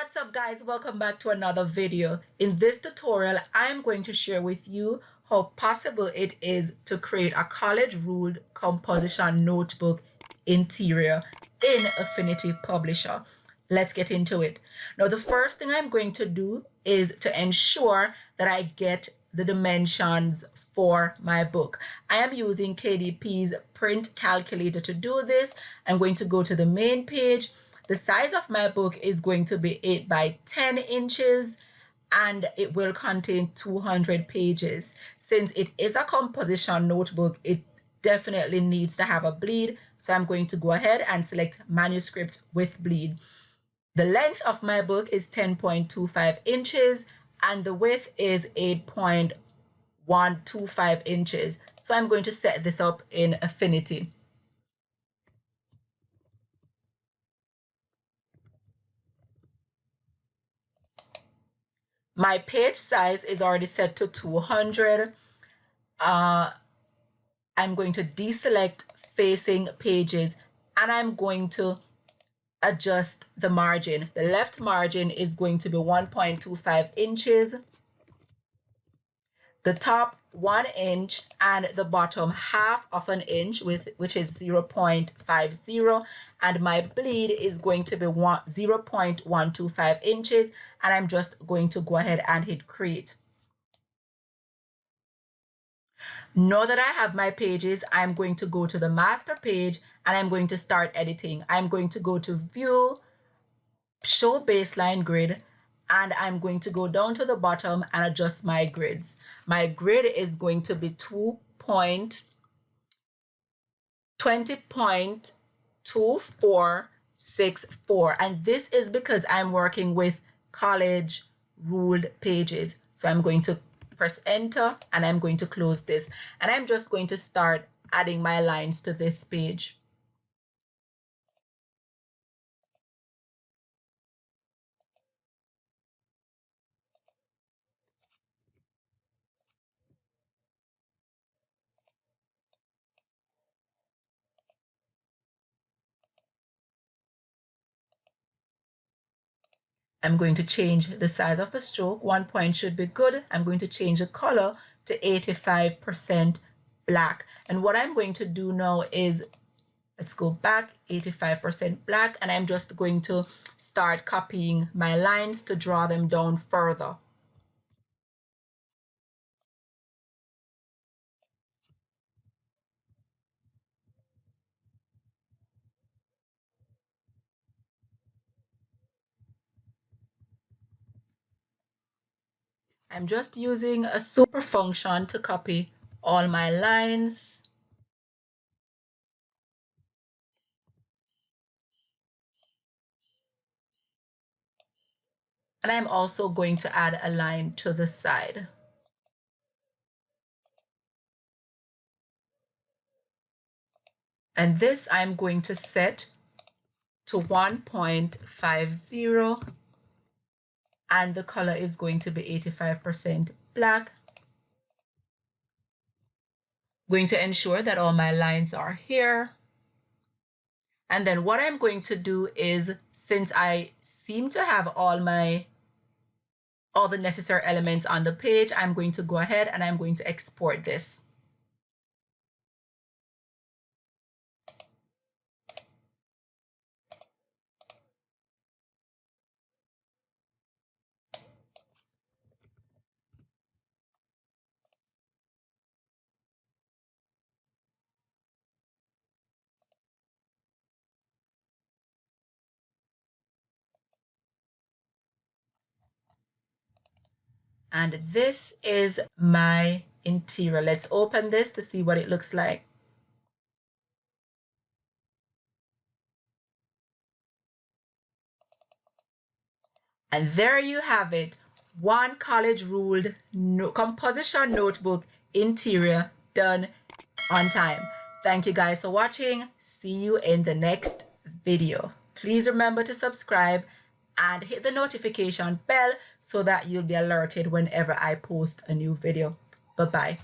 What's up guys, welcome back to another video. In this tutorial I am going to share with you how possible it is to create a college ruled composition notebook interior in Affinity Publisher. Let's get into it. Now the first thing I'm going to do is to ensure that I get the dimensions for my book. I am using KDP's print calculator to do this. I'm going to go to the main page. The size of my book is going to be 8 by 10 inches and it will contain 200 pages. Since it is a composition notebook, it definitely needs to have a bleed. So I'm going to go ahead and select manuscript with bleed. The length of my book is 10.25 inches and the width is 8.125 inches. So I'm going to set this up in Affinity. My page size is already set to 200. I'm going to deselect facing pages and I'm going to adjust the margin. The left margin is going to be 1.25 inches, the top 1 inch, and the bottom half of an inch, which is 0.50, and my bleed is going to be 0.125 inches, and I'm just going to go ahead and hit create. Now that I have my pages, I'm going to go to the master page and I'm going to start editing. I'm going to go to view, show baseline grid, and I'm going to go down to the bottom and adjust my grids. My grid is going to be 20.2464, and this is because I'm working with college ruled pages. So I'm going to press enter and I'm going to close this, and I'm just going to start adding my lines to this page. I'm going to change the size of the stroke. 1 point should be good. I'm going to change the color to 85% black. And what I'm going to do now is, let's go back, 85% black, and I'm just going to start copying my lines to draw them down further. I'm just using a super function to copy all my lines. And I'm also going to add a line to the side. And this I'm going to set to 1.50, and the color is going to be 85% black. Going to ensure that all my lines are here. And then what I'm going to do is, since I seem to have all the necessary elements on the page, I'm going to go ahead and I'm going to export this. And this is my interior. Let's open this to see what it looks like. And there you have it. One college ruled composition notebook interior done on time. Thank you guys for watching. See you in the next video. Please remember to subscribe and hit the notification bell so that you'll be alerted whenever I post a new video. Bye-bye.